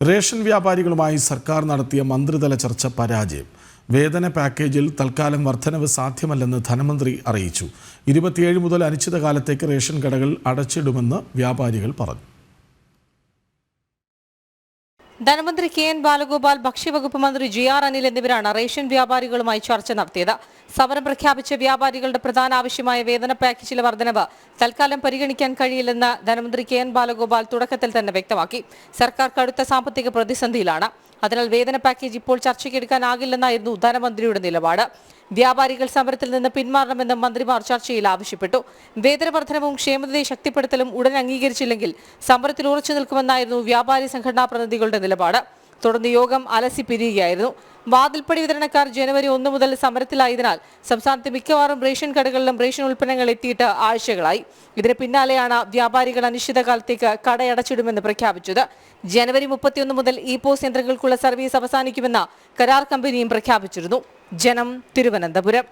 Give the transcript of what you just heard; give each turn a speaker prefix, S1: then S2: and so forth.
S1: Ration വ്യാപാരികളുമായി സർക്കാർ നടത്തിയ മന്ത്രിതല ചർച്ച പരാജയം. വേതന പാക്കേജിൽ തൽക്കാലം വർധനവ് സാധ്യമല്ലെന്ന് ധനമന്ത്രി അറിയിച്ചു. 27 മുതൽ അനിശ്ചിതകാലത്തേക്ക് റേഷൻ കടകൾ അടച്ചിടുമെന്ന് വ്യാപാരികൾ പറഞ്ഞു.
S2: ധനമന്ത്രി കെ.എൻ. ബാലഗോപാൽ, ഭക്ഷ്യവകുപ്പ് മന്ത്രി ജി.ആർ. അനിൽ എന്നിവരാണ് റേഷൻ വ്യാപാരികളുമായി ചർച്ച നടത്തിയത്. സമരം പ്രഖ്യാപിച്ച വ്യാപാരികളുടെ പ്രധാന ആവശ്യമായ വേതന പാക്കേജിലെ വർധനവ് തൽക്കാലം പരിഗണിക്കാൻ കഴിയില്ലെന്ന് ധനമന്ത്രി കെ.എൻ. ബാലഗോപാൽ തുടക്കത്തിൽ തന്നെ വ്യക്തമാക്കി. സർക്കാർ കടുത്ത സാമ്പത്തിക പ്രതിസന്ധിയിലാണ്. അതിനാൽ വേതന പാക്കേജ് ഇപ്പോൾ ചർച്ചയ്ക്കെടുക്കാനാകില്ലെന്നായിരുന്നു ധനമന്ത്രിയുടെ നിലപാട്. വ്യാപാരികൾ സമരത്തിൽ നിന്ന് പിന്മാറണമെന്ന് മന്ത്രിമാർ ചർച്ചയിൽ ആവശ്യപ്പെട്ടു. വേതന വർധനവും ക്ഷേമനിധി ശക്തിപ്പെടുത്തലും ഉടൻ അംഗീകരിച്ചില്ലെങ്കിൽ സമരത്തിൽ ഉറച്ചു നിൽക്കുമെന്നായിരുന്നു വ്യാപാരി സംഘടനാ പ്രതിനിധികളുടെ നിലപാട്. തുടർന്ന് യോഗം അലസി പിരിയുകയായിരുന്നു. വാതിൽപ്പടി വിതരണക്കാർ ജനുവരി 1 മുതൽ സമരത്തിലായതിനാൽ സംസ്ഥാനത്തെ മിക്കവാറും റേഷൻ കടകളിലും റേഷൻ ഉൽപ്പന്നങ്ങൾ എത്തിയിട്ട് ആഴ്ചകളായി. ഇതിന് പിന്നാലെയാണ് വ്യാപാരികൾ അനിശ്ചിതകാലത്തേക്ക് കടയടച്ചിടുമെന്ന് പ്രഖ്യാപിച്ചത്. ജനുവരി 31 മുതൽ ഇ-പോസ് യന്ത്രങ്ങൾക്കുള്ള സർവീസ് അവസാനിക്കുമെന്ന് കരാർ കമ്പനിയും പ്രഖ്യാപിച്ചിരുന്നു. ജനം, തിരുവനന്തപുരം.